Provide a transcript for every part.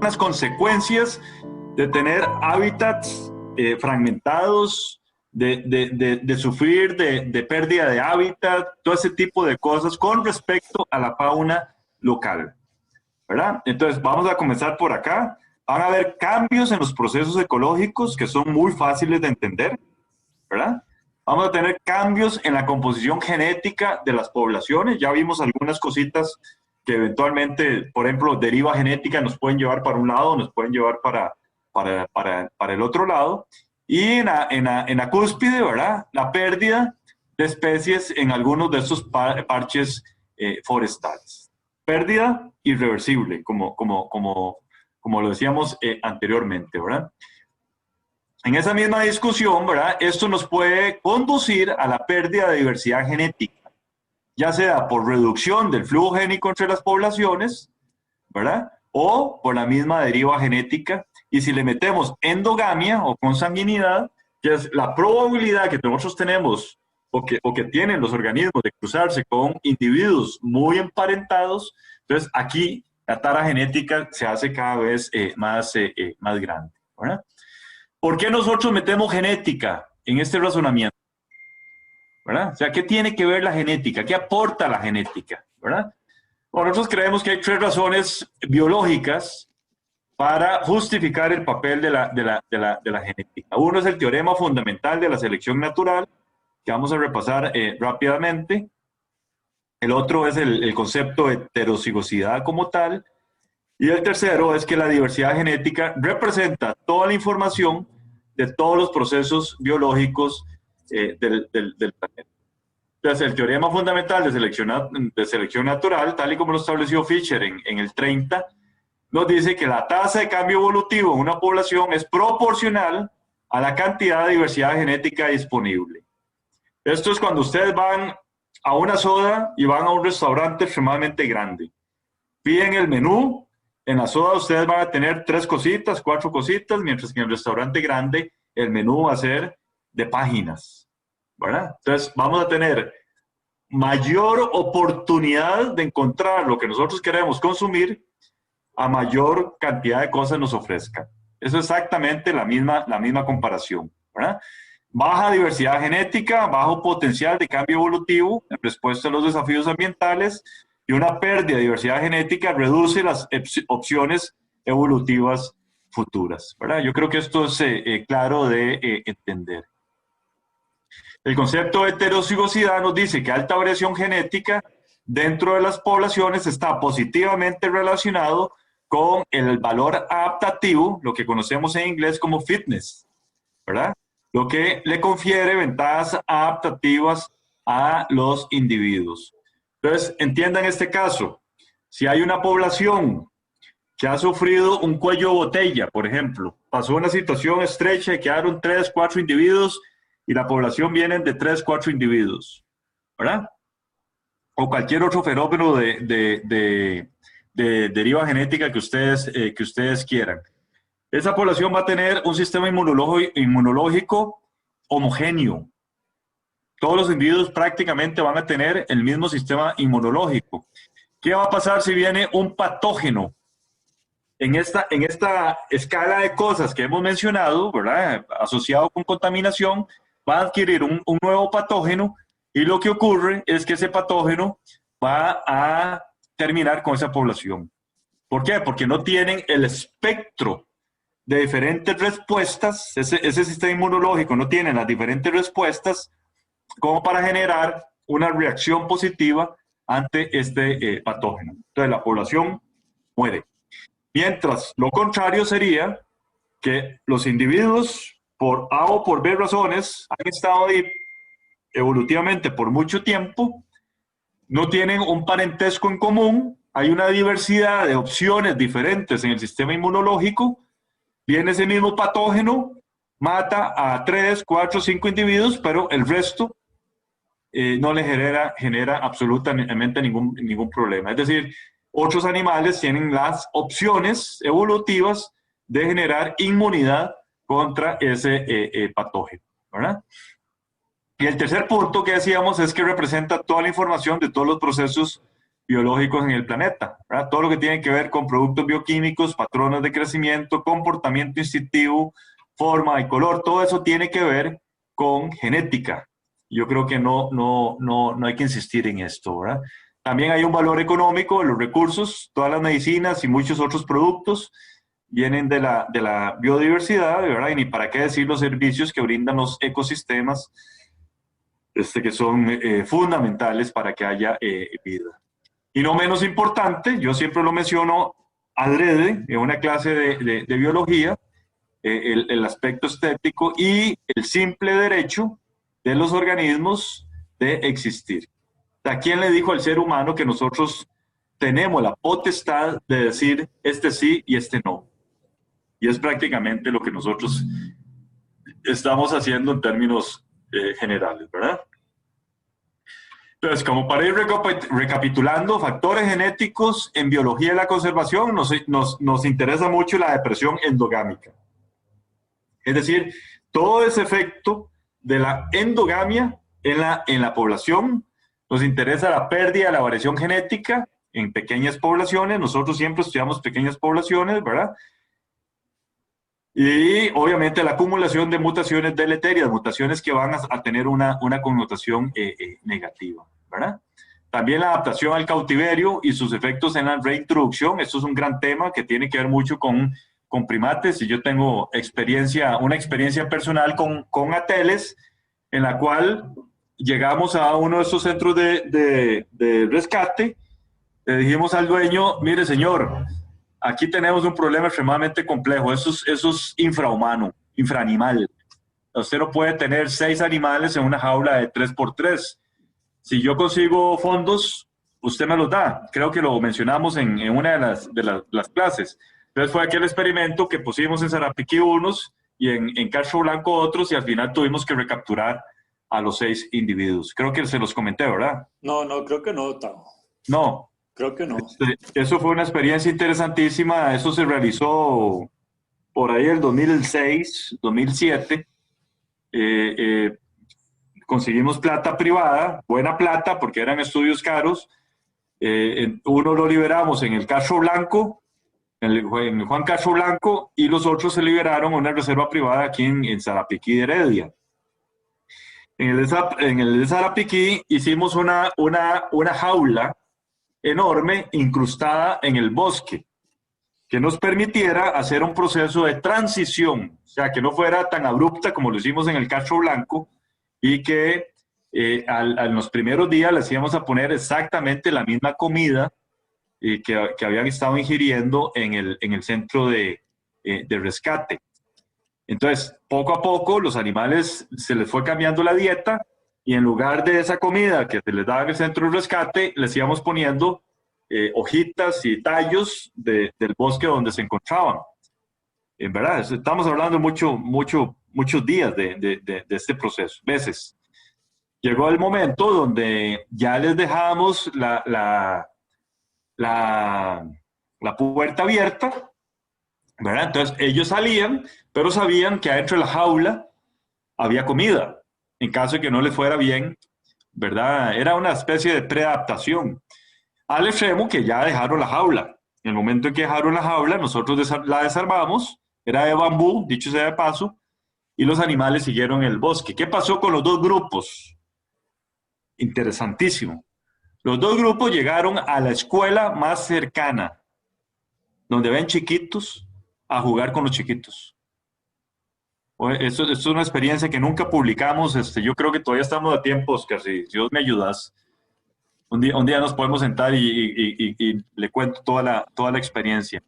las consecuencias de tener hábitats fragmentados, de sufrir de pérdida de hábitat, todo ese tipo de cosas con respecto a la fauna local, ¿verdad? Entonces, vamos a comenzar por acá. Van a haber cambios en los procesos ecológicos que son muy fáciles de entender, ¿verdad? Vamos a tener cambios en la composición genética de las poblaciones. Ya vimos algunas cositas que eventualmente, por ejemplo, deriva genética nos pueden llevar para un lado, nos pueden llevar para el otro lado. Y en la cúspide, ¿verdad? La pérdida de especies en algunos de estos parches forestales. Pérdida irreversible, como lo decíamos anteriormente, ¿verdad? En esa misma discusión, ¿verdad? Esto nos puede conducir a la pérdida de diversidad genética, ya sea por reducción del flujo génico entre las poblaciones, ¿verdad? O por la misma deriva genética. Y si le metemos endogamia o consanguinidad, que es la probabilidad que nosotros tenemos o que tienen los organismos de cruzarse con individuos muy emparentados, entonces aquí la tara genética se hace cada vez más grande, ¿verdad? ¿Por qué nosotros metemos genética en este razonamiento? ¿Verdad? O sea, ¿qué tiene que ver la genética? ¿Qué aporta la genética? ¿Verdad? Bueno, nosotros creemos que hay tres razones biológicas para justificar el papel de la genética. Uno es el teorema fundamental de la selección natural, que vamos a repasar rápidamente. El otro es el concepto de heterocigosidad como tal. Y el tercero es que la diversidad genética representa toda la información de todos los procesos biológicos del planeta. Entonces, el teorema fundamental de selección natural, tal y como lo estableció Fisher en el 30, nos dice que la tasa de cambio evolutivo en una población es proporcional a la cantidad de diversidad genética disponible. Esto es cuando ustedes van a una soda y van a un restaurante extremadamente grande. Piden el menú. En la soda ustedes van a tener 3 cositas, 4 cositas, mientras que en el restaurante grande el menú va a ser de páginas, ¿verdad? Entonces vamos a tener mayor oportunidad de encontrar lo que nosotros queremos consumir a mayor cantidad de cosas nos ofrezcan. Eso es exactamente la misma comparación, ¿verdad? Baja diversidad genética, bajo potencial de cambio evolutivo en respuesta a los desafíos ambientales, y una pérdida de diversidad genética reduce las opciones evolutivas futuras, ¿verdad? Yo creo que esto es claro de entender. El concepto de heterocigosidad nos dice que alta variación genética dentro de las poblaciones está positivamente relacionado con el valor adaptativo, lo que conocemos en inglés como fitness, ¿verdad? Lo que le confiere ventajas adaptativas a los individuos. Entonces, entiendan este caso. Si hay una población que ha sufrido un cuello de botella, por ejemplo, pasó una situación estrecha y quedaron 3, 4 individuos y la población viene de 3, 4 individuos, ¿verdad? O cualquier otro fenómeno de deriva genética que ustedes quieran. Esa población va a tener un sistema inmunológico homogéneo. Todos los individuos prácticamente van a tener el mismo sistema inmunológico. ¿Qué va a pasar si viene un patógeno? En esta escala de cosas que hemos mencionado, ¿verdad? Asociado con contaminación, va a adquirir un nuevo patógeno y lo que ocurre es que ese patógeno va a terminar con esa población. ¿Por qué? Porque no tienen el espectro de diferentes respuestas, ese sistema inmunológico no tiene las diferentes respuestas como para generar una reacción positiva ante este patógeno. Entonces la población muere. Mientras lo contrario sería que los individuos, por A o por B razones, han estado ahí evolutivamente por mucho tiempo, no tienen un parentesco en común, hay una diversidad de opciones diferentes en el sistema inmunológico, viene ese mismo patógeno, mata a 3, 4, 5 individuos, pero el resto no le genera absolutamente ningún problema. Es decir, otros animales tienen las opciones evolutivas de generar inmunidad contra ese patógeno, ¿verdad? Y el tercer punto que decíamos es que representa toda la información de todos los procesos biológicos en el planeta, ¿verdad? Todo lo que tiene que ver con productos bioquímicos, patrones de crecimiento, comportamiento instintivo, forma y color, todo eso tiene que ver con genética. Yo creo que no hay que insistir en esto, ¿verdad? También hay un valor económico de los recursos, todas las medicinas y muchos otros productos vienen de la biodiversidad, ¿verdad? Y ni para qué decir los servicios que brindan los ecosistemas, que son fundamentales para que haya vida. Y no menos importante, yo siempre lo menciono adrede en una clase de biología, el aspecto estético y el simple derecho de los organismos de existir. ¿A quién le dijo al ser humano que nosotros tenemos la potestad de decir este sí y este no? Y es prácticamente lo que nosotros estamos haciendo en términos generales, ¿verdad? Entonces, como para ir recapitulando, factores genéticos en biología de la conservación, nos interesa mucho la depresión endogámica. Es decir, todo ese efecto de la endogamia en la población. Nos interesa la pérdida de la variación genética en pequeñas poblaciones. Nosotros siempre estudiamos pequeñas poblaciones, ¿verdad? Y obviamente la acumulación de mutaciones deleterias, mutaciones que van a tener una connotación negativa, ¿verdad? También la adaptación al cautiverio y sus efectos en la reintroducción. Esto es un gran tema que tiene que ver mucho con primates, y yo tengo una experiencia personal con ateles, en la cual llegamos a uno de estos centros de rescate, le dijimos al dueño, mire señor, aquí tenemos un problema extremadamente complejo, eso es infrahumano, infraanimal. Usted no puede tener 6 animales en una jaula de 3x3. Si yo consigo fondos, usted me los da. Creo que lo mencionamos en una de las clases. Entonces fue aquel experimento que pusimos en Sarapiquí unos y en Castro Blanco otros, y al final tuvimos que recapturar a los 6 individuos. Creo que se los comenté, ¿verdad? No, creo que no, Tao. No. Creo que no. Eso fue una experiencia interesantísima. Eso se realizó por ahí el 2006, 2007. Conseguimos plata privada, buena plata, porque eran estudios caros. Uno lo liberamos en el Castro Blanco, en el Juan Castro Blanco, y los otros se liberaron a una reserva privada aquí en Sarapiquí de Heredia. En el de Sarapiquí hicimos una jaula enorme incrustada en el bosque, que nos permitiera hacer un proceso de transición, o sea, que no fuera tan abrupta como lo hicimos en el Castro Blanco, y que en los primeros días les íbamos a poner exactamente la misma comida que habían estado ingiriendo en el centro de rescate. Entonces, poco a poco, los animales se les fue cambiando la dieta, y en lugar de esa comida que se les daba en el centro de rescate, les íbamos poniendo hojitas y tallos del bosque donde se encontraban. En verdad, estamos hablando muchos días de este proceso, meses. Llegó el momento donde ya les dejamos la puerta abierta, ¿verdad? Entonces ellos salían, pero sabían que adentro de la jaula había comida, en caso de que no les fuera bien, ¿verdad? Era una especie de preadaptación. Al extremo que ya dejaron la jaula. En el momento en que dejaron la jaula, nosotros la desarmamos, era de bambú, dicho sea de paso, y los animales siguieron en el bosque. ¿Qué pasó con los 2 grupos? Interesantísimo. Los 2 grupos llegaron a la escuela más cercana, donde ven chiquitos, a jugar con los chiquitos. Esto es una experiencia que nunca publicamos. Yo creo que todavía estamos a tiempo, Oscar, si Dios me ayudas. Un día nos podemos sentar y le cuento toda la experiencia.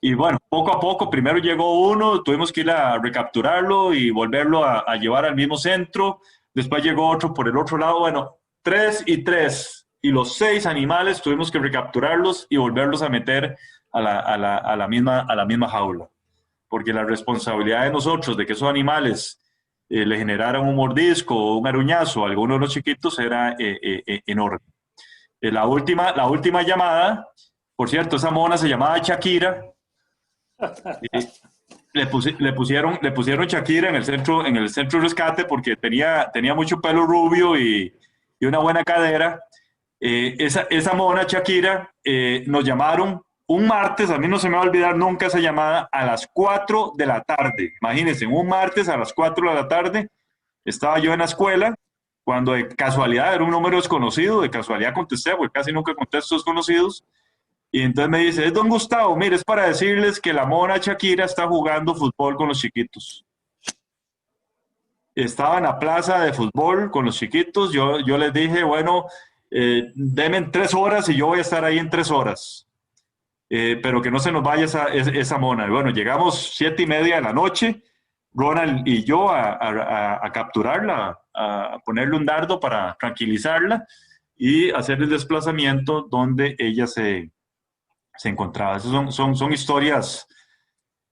Y bueno, poco a poco, primero llegó uno, tuvimos que ir a recapturarlo y volverlo a llevar al mismo centro. Después llegó otro por el otro lado. Bueno, 3 y 3. Y los 6 animales tuvimos que recapturarlos y volverlos a meter a la misma jaula. Porque la responsabilidad de nosotros de que esos animales le generaran un mordisco o un aruñazo a alguno de los chiquitos era enorme. La última llamada, por cierto, esa mona se llamaba Shakira. Le pusieron Shakira en el centro de rescate porque tenía mucho pelo rubio y una buena cadera. esa mona Shakira, nos llamaron un martes, a mí no se me va a olvidar nunca esa llamada, a las 4 de la tarde. Imagínense, un martes a las 4 de la tarde estaba yo en la escuela, cuando de casualidad era un número desconocido, de casualidad contesté, porque casi nunca contesto desconocidos, y entonces me dice, es don Gustavo, mire, es para decirles que la mona Shakira está jugando fútbol con los chiquitos. Estaba en la plaza de fútbol con los chiquitos, yo les dije, bueno, denme 3 horas y yo voy a estar ahí en 3 horas. Pero que no se nos vaya esa mona. Y bueno, llegamos 7:30 de la noche, Ronald y yo a capturarla, a ponerle un dardo para tranquilizarla y hacer el desplazamiento donde ella se encontraba. Esas son historias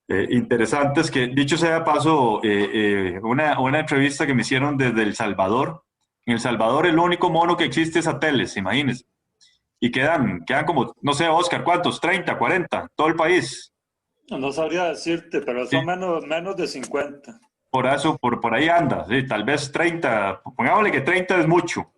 interesantes que, dicho sea de paso, una entrevista que me hicieron desde El Salvador. En El Salvador el único mono que existe es Ateles, imagínense. Y quedan como, no sé, Oscar, ¿cuántos? 30, 40, todo el país. No sabría decirte, pero son menos de 50. Por eso, por ahí anda, sí, tal vez 30, pongámosle que 30 es mucho.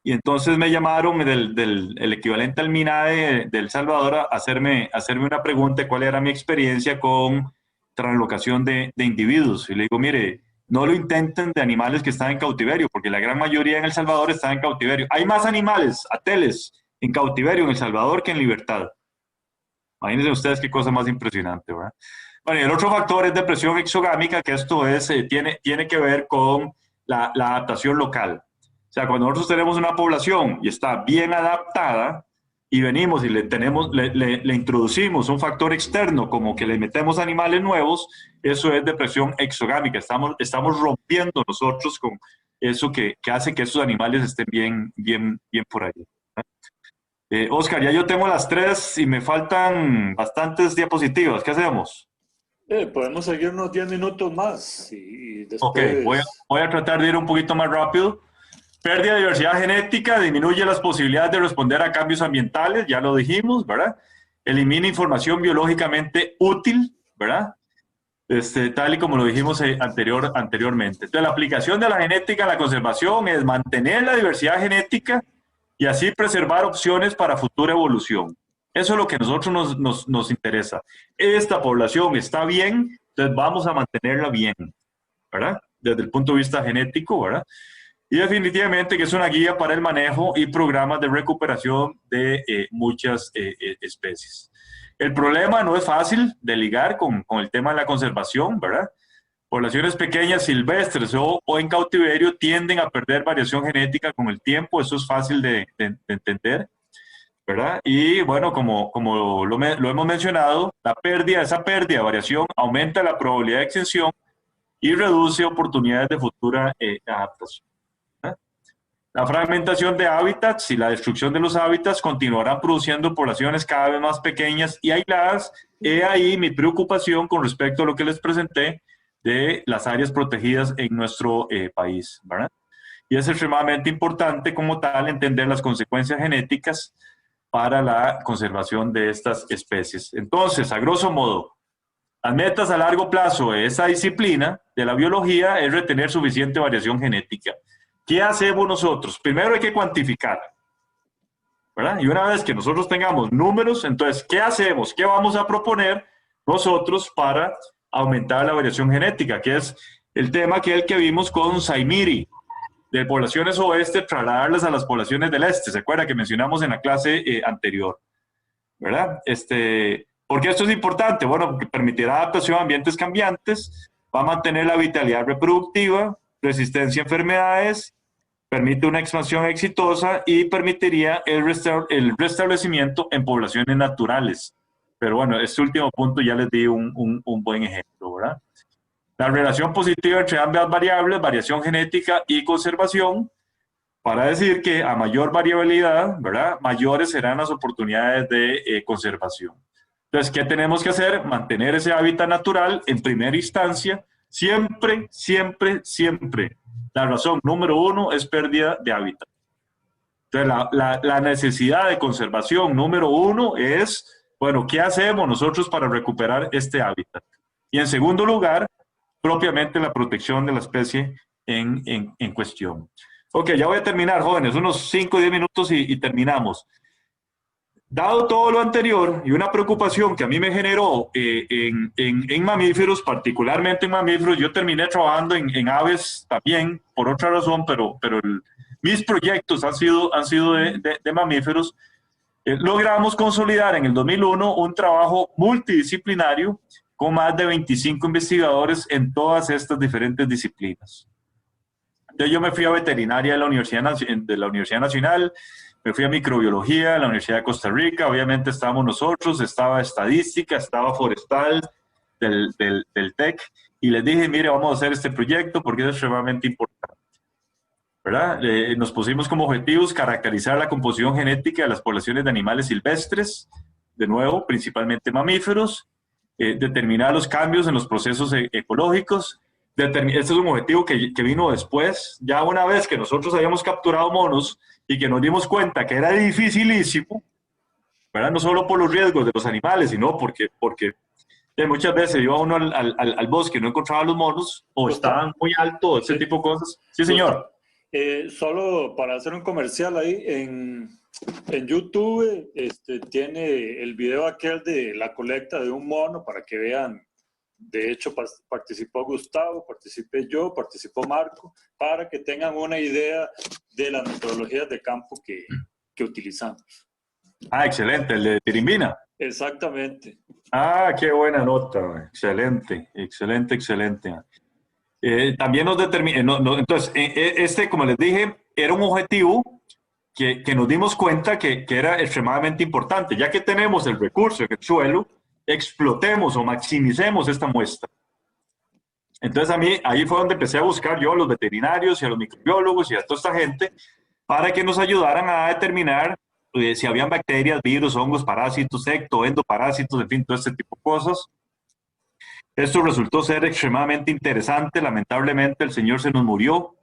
Y entonces me llamaron el equivalente al MINAE de El Salvador a hacerme una pregunta de cuál era mi experiencia con translocación de individuos. Y le digo, mire, no lo intenten de animales que están en cautiverio, porque la gran mayoría en El Salvador está en cautiverio. Hay más animales, ateles, en cautiverio en El Salvador que en libertad. Imagínense ustedes qué cosa más impresionante, ¿verdad? Bueno, y el otro factor es depresión exogámica, que esto tiene que ver con la adaptación local. O sea, cuando nosotros tenemos una población y está bien adaptada y venimos y le introducimos un factor externo, como que le metemos animales nuevos, eso es depresión exogámica. Estamos rompiendo nosotros con eso que hace que esos animales estén bien por ahí. Oscar, ya yo tengo las 3 y me faltan bastantes diapositivas. ¿Qué hacemos? Podemos seguir unos 10 minutos más y después... Ok, voy a tratar de ir un poquito más rápido. Pérdida de diversidad genética disminuye las posibilidades de responder a cambios ambientales, ya lo dijimos, ¿verdad? Elimina información biológicamente útil, ¿verdad? Tal y como lo dijimos anteriormente. Entonces, la aplicación de la genética en la conservación es mantener la diversidad genética y así preservar opciones para futura evolución. Eso es lo que a nosotros nos interesa. Esta población está bien, entonces vamos a mantenerla bien, ¿verdad? Desde el punto de vista genético, ¿verdad? Y definitivamente que es una guía para el manejo y programas de recuperación de muchas especies. El problema no es fácil de ligar con el tema de la conservación, ¿verdad? Poblaciones pequeñas, silvestres o en cautiverio tienden a perder variación genética con el tiempo, eso es fácil de entender, ¿verdad? Y bueno, como lo hemos mencionado, esa pérdida de variación aumenta la probabilidad de extinción y reduce oportunidades de futura adaptación. La fragmentación de hábitats y la destrucción de los hábitats continuarán produciendo poblaciones cada vez más pequeñas y aisladas. He ahí mi preocupación con respecto a lo que les presenté de las áreas protegidas en nuestro país, ¿verdad? Y es extremadamente importante como tal entender las consecuencias genéticas para la conservación de estas especies. Entonces, a grosso modo, las metas a largo plazo de esa disciplina de la biología es retener suficiente variación genética. ¿Qué hacemos nosotros? Primero hay que cuantificar, ¿verdad? Y una vez que nosotros tengamos números, entonces, ¿qué hacemos? ¿Qué vamos a proponer nosotros para aumentar la variación genética? Que es el tema que vimos con Saimiri, de poblaciones oeste, trasladarlas a las poblaciones del este. ¿Se acuerda que mencionamos en la clase anterior? ¿Verdad? ¿Por qué esto es importante? Bueno, porque permitirá adaptación a ambientes cambiantes, va a mantener la vitalidad reproductiva, resistencia a enfermedades, permite una expansión exitosa y permitiría el restablecimiento en poblaciones naturales. Pero bueno, este último punto ya les di un buen ejemplo, ¿verdad? La relación positiva entre ambas variables, variación genética y conservación, para decir que a mayor variabilidad, ¿verdad?, mayores serán las oportunidades de conservación. Entonces, ¿qué tenemos que hacer? Mantener ese hábitat natural en primera instancia. Siempre, siempre, siempre. La razón número 1 es pérdida de hábitat. Entonces, la necesidad de conservación número 1 es, bueno, ¿qué hacemos nosotros para recuperar este hábitat? Y en segundo lugar, propiamente la protección de la especie en cuestión. Ok, ya voy a terminar, jóvenes, unos 5 o 10 minutos y terminamos. Dado todo lo anterior y una preocupación que a mí me generó en mamíferos, particularmente en mamíferos, yo terminé trabajando en aves también, por otra razón, pero mis proyectos han sido de mamíferos. Logramos consolidar en el 2001 un trabajo multidisciplinario con más de 25 investigadores en todas estas diferentes disciplinas. Entonces yo me fui a veterinaria de la Universidad Nacional, me fui a microbiología de la Universidad de Costa Rica, obviamente estábamos nosotros, estaba estadística, estaba forestal del TEC, y les dije, mire, vamos a hacer este proyecto porque es extremadamente importante, ¿verdad? Nos pusimos como objetivos caracterizar la composición genética de las poblaciones de animales silvestres, de nuevo, principalmente mamíferos, determinar los cambios en los procesos ecológicos. Este es un objetivo que vino después, ya una vez que nosotros habíamos capturado monos y que nos dimos cuenta que era dificilísimo, ¿verdad? No solo por los riesgos de los animales, sino porque muchas veces iba uno al bosque y no encontraba los monos, o Gustavo, estaban muy altos, ese sí, tipo de cosas. Sí, Gustavo, señor. solo para hacer un comercial ahí, en YouTube tiene el video aquel de la colecta de un mono para que vean. De hecho, participó Gustavo, participé yo, participó Marco, para que tengan una idea de las metodologías de campo que utilizamos. Ah, excelente, el de Tirimbina. Exactamente. Ah, qué buena nota, excelente, excelente, excelente. También nos determina, entonces, como les dije, era un objetivo que nos dimos cuenta que era extremadamente importante. Ya que tenemos el recurso en el suelo, explotemos o maximicemos esta muestra. Entonces a mí ahí fue donde empecé a buscar yo a los veterinarios y a los microbiólogos y a toda esta gente para que nos ayudaran a determinar si habían bacterias, virus, hongos, parásitos, endoparásitos, en fin, todo este tipo de cosas. Esto resultó ser extremadamente interesante. Lamentablemente el señor se nos murió.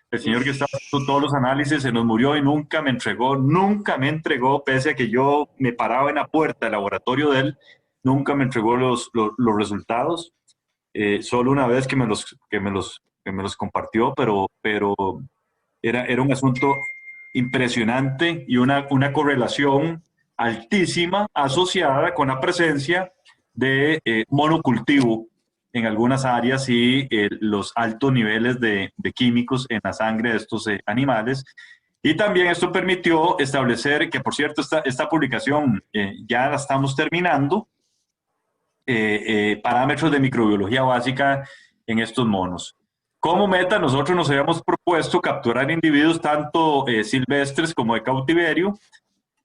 El señor que estaba haciendo todos los análisis se nos murió y nunca nunca me entregó, pese a que yo me paraba en la puerta del laboratorio de él, nunca me entregó los resultados. Solo una vez que me los compartió, pero era un asunto impresionante y una correlación altísima asociada con la presencia de monocultivo en algunas áreas y los altos niveles de químicos en la sangre de estos animales. Y también esto permitió establecer, que por cierto esta publicación ya la estamos terminando, parámetros de microbiología básica en estos monos. Como meta, nosotros nos habíamos propuesto capturar individuos tanto silvestres como de cautiverio,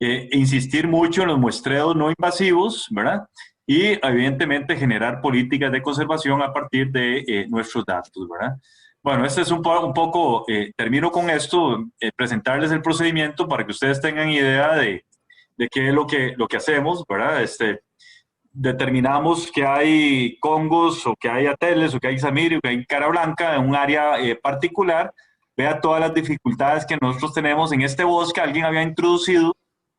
insistir mucho en los muestreos no invasivos, ¿verdad? Y evidentemente generar políticas de conservación a partir de nuestros datos, ¿verdad? Bueno, este es un poco, termino con esto, presentarles el procedimiento para que ustedes tengan idea de qué es lo que hacemos, ¿verdad? Determinamos que hay congos o que hay ateles o que hay samirio, que hay cara blanca en un área particular. Vea todas las dificultades que nosotros tenemos en este bosque. Alguien había introducido,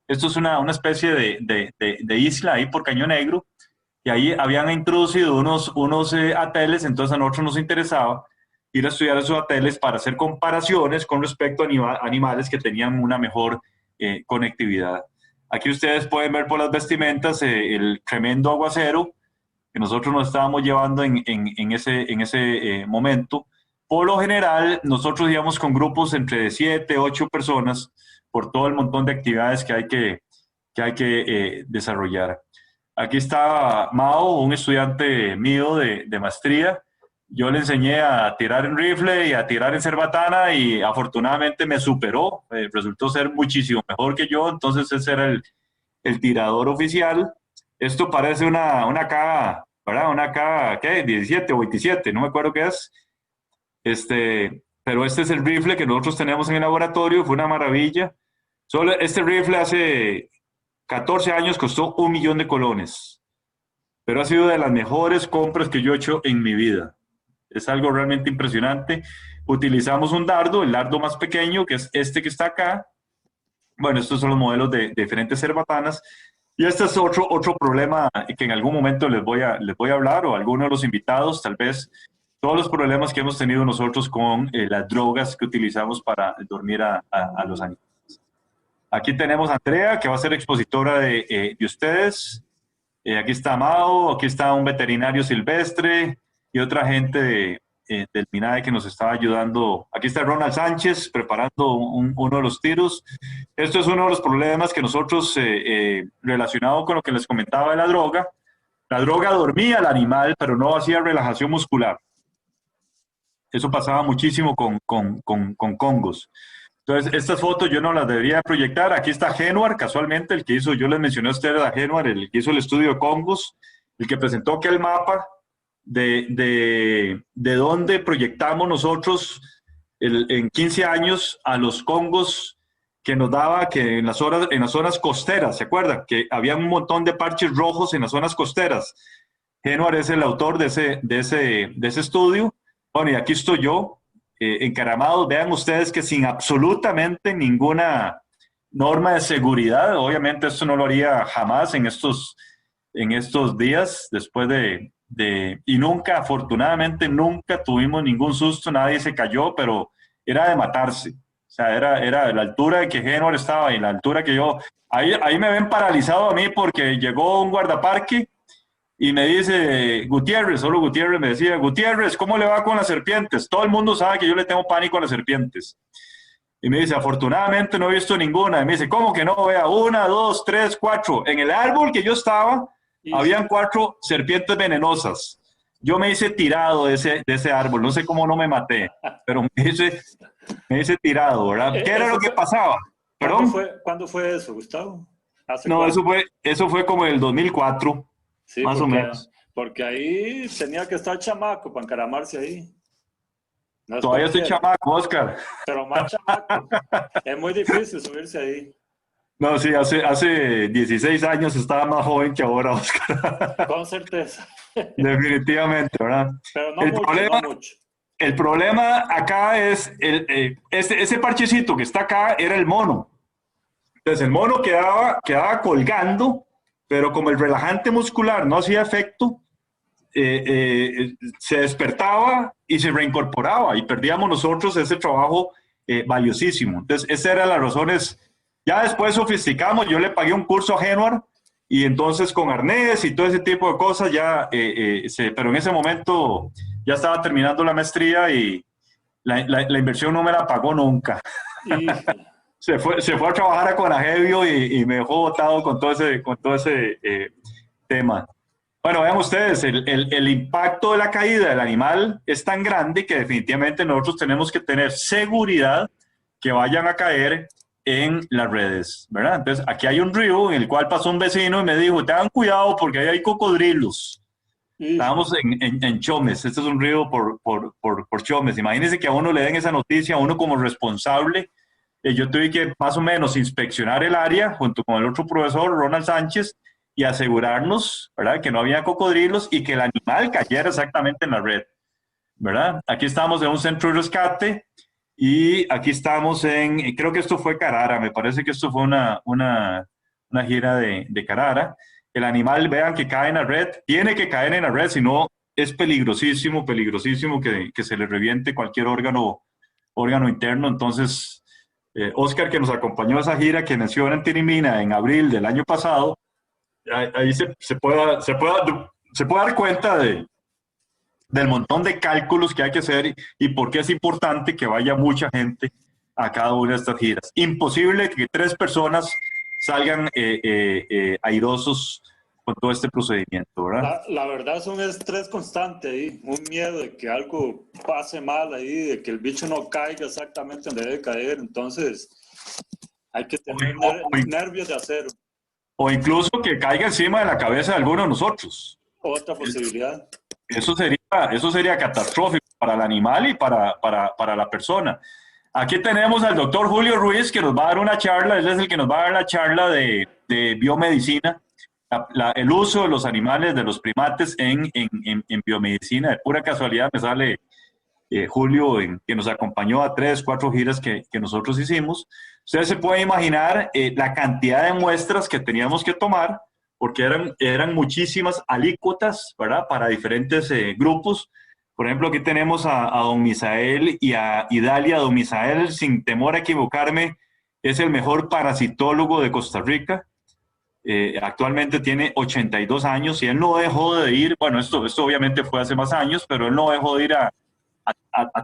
esto es una especie de isla ahí por Caño Negro, y ahí habían introducido unos ateles, entonces a nosotros nos interesaba ir a estudiar esos ateles para hacer comparaciones con respecto a animales que tenían una mejor conectividad. Aquí ustedes pueden ver por las vestimentas el tremendo aguacero que nosotros nos estábamos llevando en ese momento. Por lo general, nosotros íbamos con grupos entre 7, 8 personas por todo el montón de actividades que hay que desarrollar. Aquí está Mao, un estudiante mío de maestría. Yo le enseñé a tirar en rifle y a tirar en cerbatana y afortunadamente me superó. Resultó ser muchísimo mejor que yo, entonces ese era el tirador oficial. Esto parece una K, ¿verdad? Una K, ¿qué? 17 o 27, no me acuerdo qué es. Pero este es el rifle que nosotros tenemos en el laboratorio, fue una maravilla. Solo este rifle hace 14 años costó 1 millón de colones, pero ha sido de las mejores compras que yo he hecho en mi vida. Es algo realmente impresionante. Utilizamos un dardo, el dardo más pequeño, que es este que está acá. Bueno, estos son los modelos de diferentes cerbatanas. Y este es otro problema que en algún momento les voy a hablar, o alguno de los invitados tal vez todos los problemas que hemos tenido nosotros con las drogas que utilizamos para dormir a los animales. Aquí tenemos a Andrea, que va a ser expositora de ustedes. Aquí está Mao, aquí está un veterinario silvestre y otra gente del MINAE que nos estaba ayudando. Aquí está Ronald Sánchez preparando uno de los tiros. Esto es uno de los problemas que nosotros, relacionado con lo que les comentaba de la droga dormía al animal, pero no hacía relajación muscular. Eso pasaba muchísimo con congos. Entonces, estas fotos yo no las debería proyectar. Aquí está Genuar, casualmente, el que hizo, yo les mencioné a ustedes a Genuar, el que hizo el estudio de congos, el que presentó aquel mapa de dónde proyectamos nosotros en 15 años a los congos que nos daba que en las zonas costeras, ¿se acuerdan? Que había un montón de parches rojos en las zonas costeras. Genuar es el autor de ese estudio. Bueno, y aquí estoy yo, encaramados. Vean ustedes que sin absolutamente ninguna norma de seguridad, obviamente esto no lo haría jamás en estos días, después y nunca, afortunadamente, nunca tuvimos ningún susto, nadie se cayó, pero era de matarse. O sea, era de la altura de que Genuar estaba y la altura que yo, ahí me ven paralizado a mí porque llegó un guardaparque y me dice Gutiérrez, solo Gutiérrez me decía, Gutiérrez, ¿cómo le va con las serpientes? Todo el mundo sabe que yo le tengo pánico a las serpientes. Y me dice, afortunadamente no he visto ninguna. Y me dice, ¿cómo que no? Vea, 1, 2, 3, 4. En el árbol que yo estaba, habían 4 serpientes venenosas. Yo me hice tirado de ese árbol. No sé cómo no me maté, pero me hice tirado, ¿verdad? ¿Qué era lo que pasaba? ¿Perdón? ¿Cuándo fue eso, Gustavo? No, eso fue como en el 2004. Sí, más o menos. Porque ahí tenía que estar chamaco para encaramarse ahí. No todavía estoy chamaco, Oscar. Pero más chamaco. Es muy difícil subirse ahí. No, sí, hace 16 años estaba más joven que ahora, Oscar. Con certeza. Definitivamente, ¿verdad? Pero no mucho. El problema acá es, ese parchecito que está acá era el mono. Entonces el mono quedaba colgando, pero como el relajante muscular no hacía efecto, se despertaba y se reincorporaba y perdíamos nosotros ese trabajo valiosísimo. Entonces, esas eran las razones. Ya después sofisticamos, yo le pagué un curso a Genuar y entonces con arnés y todo ese tipo de cosas ya, pero en ese momento ya estaba terminando la maestría y la inversión no me la pagó nunca. Se fue a trabajar a Conagevio y me dejó botado con todo ese tema. Bueno, vean ustedes, el impacto de la caída del animal es tan grande que definitivamente nosotros tenemos que tener seguridad que vayan a caer en las redes, ¿verdad? Entonces, aquí hay un río en el cual pasó un vecino y me dijo, tengan cuidado porque ahí hay cocodrilos. Estábamos en Chomes, este es un río por Chomes. Imagínense que a uno le den esa noticia, a uno como responsable. Yo tuve que más o menos inspeccionar el área junto con el otro profesor, Ronald Sánchez, y asegurarnos, ¿verdad?, que no había cocodrilos y que el animal cayera exactamente en la red, ¿verdad? Aquí estamos en un centro de rescate y aquí estamos creo que esto fue Carara, me parece que esto fue una gira de Carara. El animal, vean que cae en la red, tiene que caer en la red, si no es peligrosísimo que se le reviente cualquier órgano interno. Entonces, Oscar, que nos acompañó a esa gira que nació en Tirimina en abril del año pasado, ahí se puede dar cuenta del montón de cálculos que hay que hacer y por qué es importante que vaya mucha gente a cada una de estas giras. Imposible que 3 personas salgan airosos con todo este procedimiento, ¿verdad? La verdad es un estrés constante ahí, un miedo de que algo pase mal ahí, de que el bicho no caiga exactamente donde debe caer. Entonces hay que tener nervios de acero. O incluso que caiga encima de la cabeza de alguno de nosotros. Otra posibilidad. Eso sería catastrófico para el animal y para la persona. Aquí tenemos al doctor Julio Ruiz, que nos va a dar una charla. Él es el que nos va a dar la charla de biomedicina, el uso de los animales, de los primates en biomedicina. De pura casualidad me sale Julio, que nos acompañó a 3, 4 giras que nosotros hicimos. Ustedes se pueden imaginar la cantidad de muestras que teníamos que tomar, porque eran muchísimas alícuotas, ¿verdad?, para diferentes grupos, Por ejemplo, aquí tenemos a don Misael y a Idalia. Don Misael, sin temor a equivocarme, es el mejor parasitólogo de Costa Rica. Actualmente tiene 82 años y él no dejó de ir, bueno, esto obviamente fue hace más años, pero él no dejó de ir a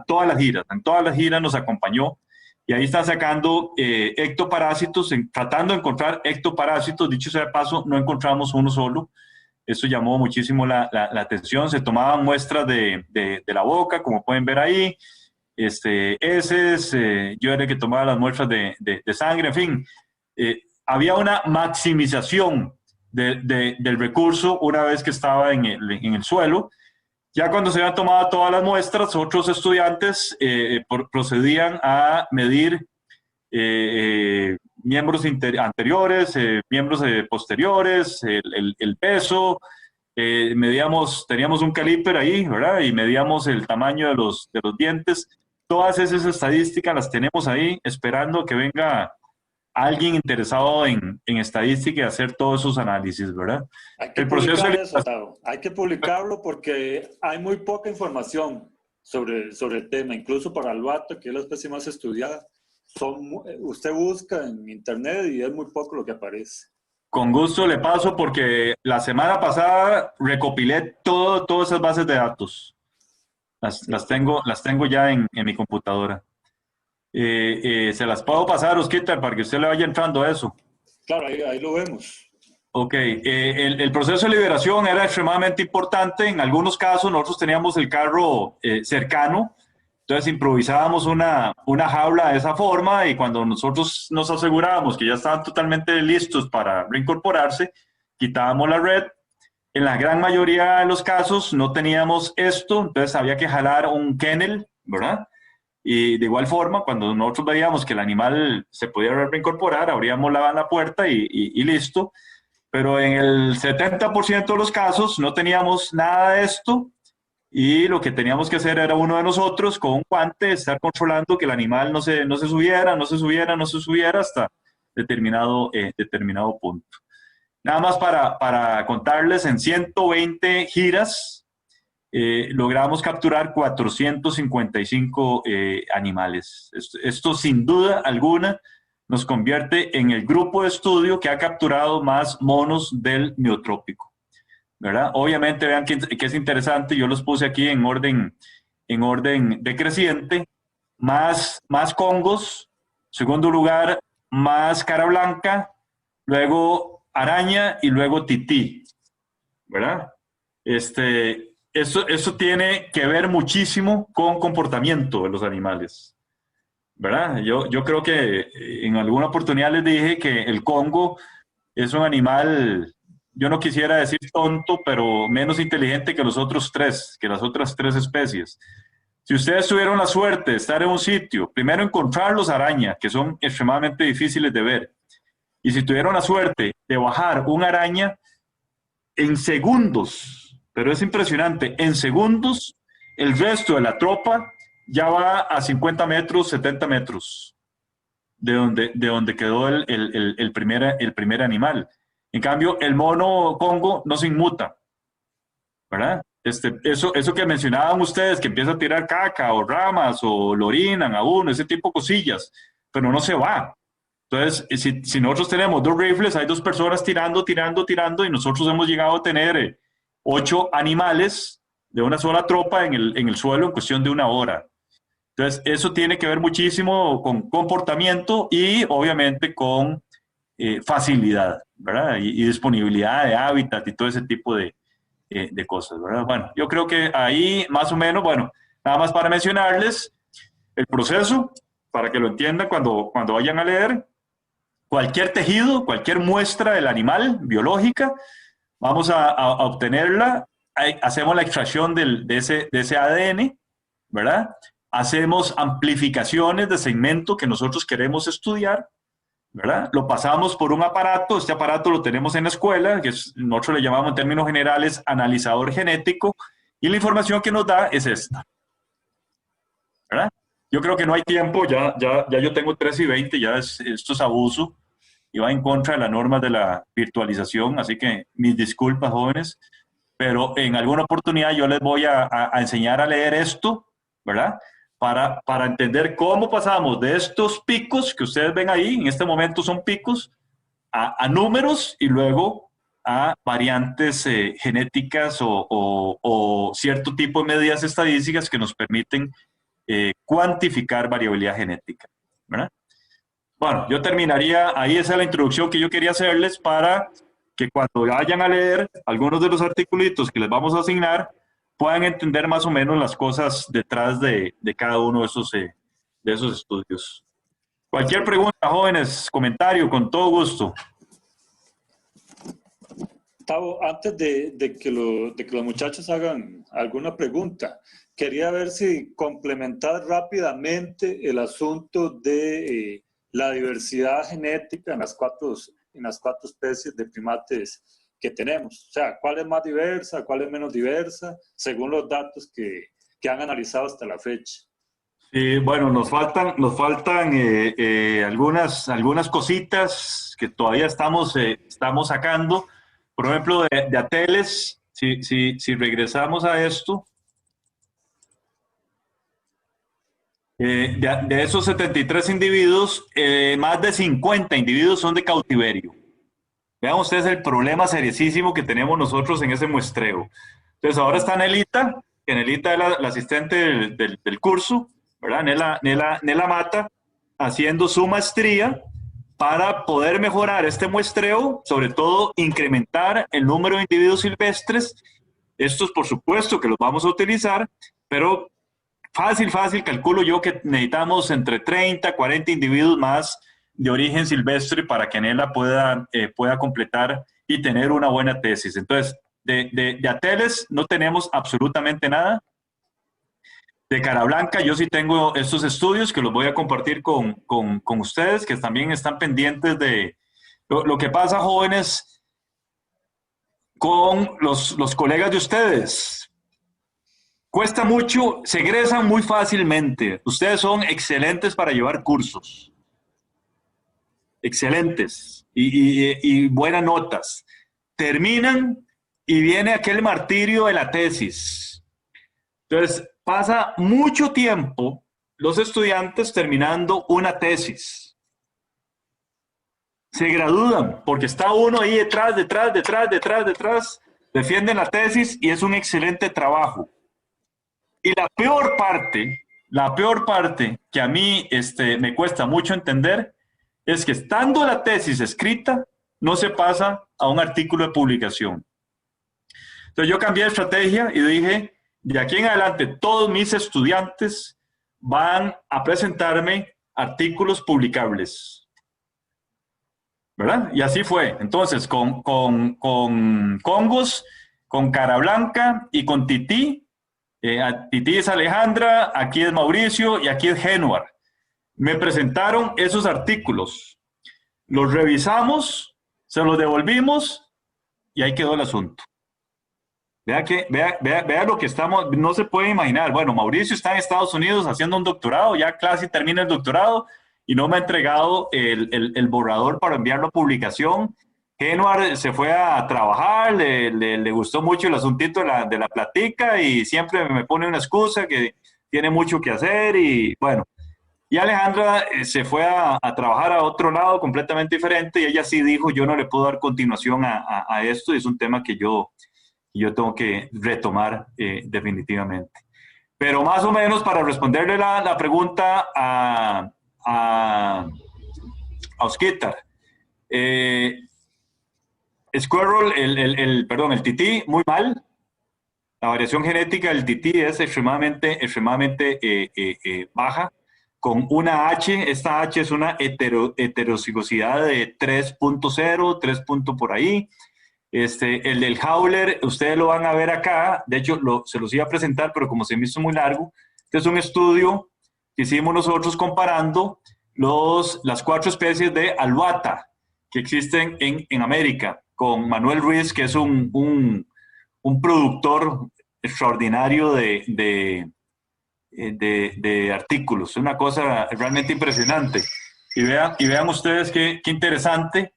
todas las giras. En todas las giras nos acompañó y ahí está sacando ectoparásitos, tratando de encontrar ectoparásitos. Dicho sea de paso, no encontramos uno solo. Eso llamó muchísimo la atención. Se tomaban muestras de la boca, como pueden ver ahí, heces, yo era el que tomaba las muestras de sangre, en fin. Había una maximización del recurso una vez que estaba en el suelo. Ya cuando se habían tomado todas las muestras, otros estudiantes procedían a medir miembros anteriores, miembros posteriores, el peso, teníamos un caliper ahí, ¿verdad? Y medíamos el tamaño de los dientes. Todas esas estadísticas las tenemos ahí, esperando que venga alguien interesado en estadística y hacer todos esos análisis, ¿verdad? Hay que publicar eso, Tavo. Hay que publicarlo porque hay muy poca información sobre el tema, incluso para el vato, que es la especie más estudiada. Usted busca en internet y es muy poco lo que aparece. Con gusto le paso porque la semana pasada recopilé todas esas bases de datos. Las tengo ya en mi computadora. Se las puedo pasar, Osquitar, para que usted le vaya entrando a eso. Claro, ahí lo vemos. Ok, el proceso de liberación era extremadamente importante. En algunos casos nosotros teníamos el carro cercano, entonces improvisábamos una jaula de esa forma y cuando nosotros nos asegurábamos que ya estaban totalmente listos para reincorporarse, quitábamos la red. En la gran mayoría de los casos no teníamos esto, entonces había que jalar un kennel, ¿verdad? Y de igual forma, cuando nosotros veíamos que el animal se podía reincorporar, abríamos la puerta y listo. Pero en el 70% de los casos no teníamos nada de esto y lo que teníamos que hacer era uno de nosotros con un guante estar controlando que el animal no se subiera hasta determinado punto. Nada más para contarles, en 120 giras logramos capturar 455 animales. Esto sin duda alguna nos convierte en el grupo de estudio que ha capturado más monos del neotrópico, ¿verdad? Obviamente vean que es interesante, yo los puse aquí en orden decreciente, más congos, segundo lugar, más cara blanca, luego araña y luego tití, ¿verdad? Eso tiene que ver muchísimo con comportamiento de los animales, ¿verdad? Yo creo que en alguna oportunidad les dije que el congo es un animal, yo no quisiera decir tonto, pero menos inteligente que las otras tres especies. Si ustedes tuvieron la suerte de estar en un sitio, primero encontrar los arañas, que son extremadamente difíciles de ver, y si tuvieron la suerte de bajar una araña en segundos, pero es impresionante, en segundos, el resto de la tropa ya va a 50 metros, 70 metros de donde quedó el primer animal. En cambio, el mono congo no se inmuta, ¿verdad? Eso que mencionaban ustedes, que empieza a tirar caca o ramas o lo orinan a uno, ese tipo de cosillas, pero no se va. Entonces, si nosotros tenemos 2 rifles, hay 2 personas tirando y nosotros hemos llegado a tener 8 animales de una sola tropa en el suelo en cuestión de 1 hora. Entonces, eso tiene que ver muchísimo con comportamiento y obviamente con facilidad, ¿verdad? Y disponibilidad de hábitat y todo ese tipo de cosas, ¿verdad? Bueno, yo creo que ahí más o menos, bueno, nada más para mencionarles el proceso, para que lo entiendan cuando vayan a leer. Cualquier tejido, cualquier muestra del animal biológica, vamos a obtenerla, hacemos la extracción de ese ADN, ¿verdad? Hacemos amplificaciones de segmento que nosotros queremos estudiar, ¿verdad? Lo pasamos por un aparato, este aparato lo tenemos en la escuela, que nosotros le llamamos en términos generales analizador genético, y la información que nos da es esta, ¿verdad? Yo creo que no hay tiempo, ya yo tengo 3:20, esto es abuso, y va en contra de las normas de la virtualización, así que mis disculpas, jóvenes. pero en alguna oportunidad yo les voy a enseñar a leer esto, ¿verdad? Para entender cómo pasamos de estos picos que ustedes ven ahí, en este momento son picos, a números y luego a variantes genéticas o cierto tipo de medidas estadísticas que nos permiten cuantificar variabilidad genética, ¿verdad? Bueno, yo terminaría, ahí esa es la introducción que yo quería hacerles para que cuando vayan a leer algunos de los articulitos que les vamos a asignar, puedan entender más o menos las cosas detrás de cada uno de esos estudios. Cualquier pregunta, jóvenes, comentario, con todo gusto. Tavo, antes de que los muchachos hagan alguna pregunta, quería ver si complementar rápidamente el asunto de la diversidad genética en las cuatro especies de primates que tenemos. O sea, ¿cuál es más diversa, cuál es menos diversa, según los datos que han analizado hasta la fecha? Sí, bueno, nos faltan algunas cositas que todavía estamos sacando. Por ejemplo, de Ateles, si regresamos a esto, de esos 73 individuos, más de 50 individuos son de cautiverio. Vean ustedes el problema seriosísimo que tenemos nosotros en ese muestreo. Entonces, ahora está Nelita, que Nelita es la asistente del curso, ¿verdad? Nela Mata, haciendo su maestría para poder mejorar este muestreo, sobre todo incrementar el número de individuos silvestres. Estos, por supuesto, que los vamos a utilizar, pero fácil, calculo yo que necesitamos entre 30, 40 individuos más de origen silvestre para que Nela pueda completar y tener una buena tesis. Entonces, de Ateles no tenemos absolutamente nada. De Cara Blanca, yo sí tengo estos estudios que los voy a compartir con ustedes, que también están pendientes de lo que pasa, jóvenes, con los colegas de ustedes. Cuesta mucho, se egresan muy fácilmente. Ustedes son excelentes para llevar cursos. Excelentes y buenas notas. Terminan y viene aquel martirio de la tesis. Entonces, pasa mucho tiempo los estudiantes terminando una tesis. Se gradúan porque está uno ahí detrás, defienden la tesis y es un excelente trabajo. Y la peor parte que a mí me cuesta mucho entender es que estando la tesis escrita, no se pasa a un artículo de publicación. Entonces yo cambié de estrategia y dije, de aquí en adelante todos mis estudiantes van a presentarme artículos publicables, ¿verdad? Y así fue. Entonces con Congos, con Cara Blanca y con Tití, Tití es Alejandra, aquí es Mauricio y aquí es Genuar. Me presentaron esos artículos, los revisamos, se los devolvimos y ahí quedó el asunto. Vea lo que estamos, no se puede imaginar. Bueno, Mauricio está en Estados Unidos haciendo un doctorado, ya casi termina el doctorado y no me ha entregado el borrador para enviarlo a publicación. Genuar se fue a trabajar, le gustó mucho el asuntito de la platica y siempre me pone una excusa que tiene mucho que hacer y bueno. Y Alejandra se fue a trabajar a otro lado completamente diferente y ella sí dijo, yo no le puedo dar continuación a esto y es un tema que yo tengo que retomar definitivamente. Pero más o menos para responderle la pregunta a Osquitar, Squirrel, el tití, muy mal. La variación genética del tití es extremadamente baja. Con una H, esta H es una heterocigosidad de 3.0, 3 por ahí. El del Howler, ustedes lo van a ver acá. De hecho, se los iba a presentar, pero como se me hizo muy largo, este es un estudio que hicimos nosotros comparando las 4 especies de albata que existen en América, con Manuel Ruiz, que es un productor extraordinario de artículos. Una cosa realmente impresionante. Y vean ustedes qué interesante.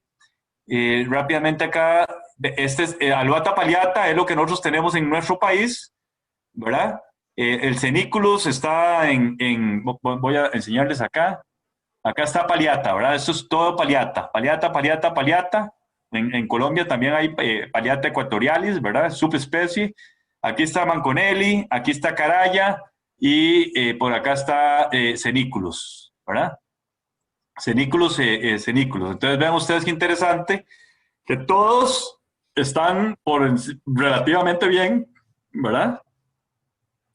Rápidamente acá, Este es Alouatta palliata, es lo que nosotros tenemos en nuestro país, ¿verdad? El Seniculus está voy a enseñarles acá. Acá está palliata, ¿verdad? Esto es todo palliata. Palliata, palliata, palliata. En Colombia también hay palliata equatorialis, ¿verdad? Subespecie. Aquí está Manconelli, aquí está Caraya y por acá está Seniculus, ¿verdad? Seniculus, Seniculus. Entonces vean ustedes qué interesante que todos están relativamente bien, ¿verdad?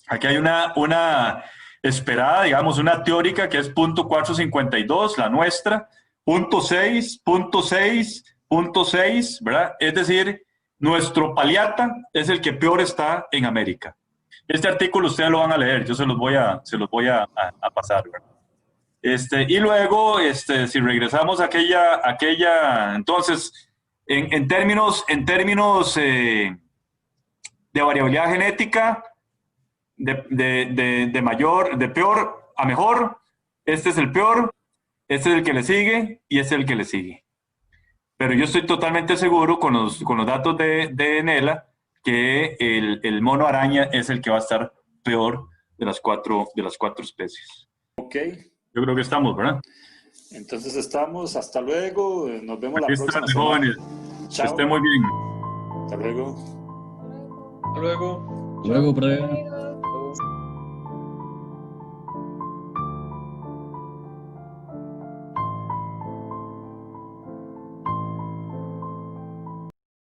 Aquí hay una esperada, digamos, una teórica que es .452, la nuestra, .6, .6, .6, ¿verdad? Es decir, nuestro palliata es el que peor está en América. Este artículo ustedes lo van a leer, yo se los voy a pasar, ¿verdad? Y luego, si regresamos a entonces, en términos de variabilidad genética, de peor a mejor, este es el peor, este es el que le sigue y este es el que le sigue. Pero yo estoy totalmente seguro con los datos de Nela que el mono araña es el que va a estar peor de las cuatro especies. Ok. Yo creo que estamos, ¿verdad? Entonces estamos, hasta luego, nos vemos Aquí la próxima están, semana. jóvenes. Chao. Que estén muy bien. Hasta luego. Hasta luego. Luego, por ahí.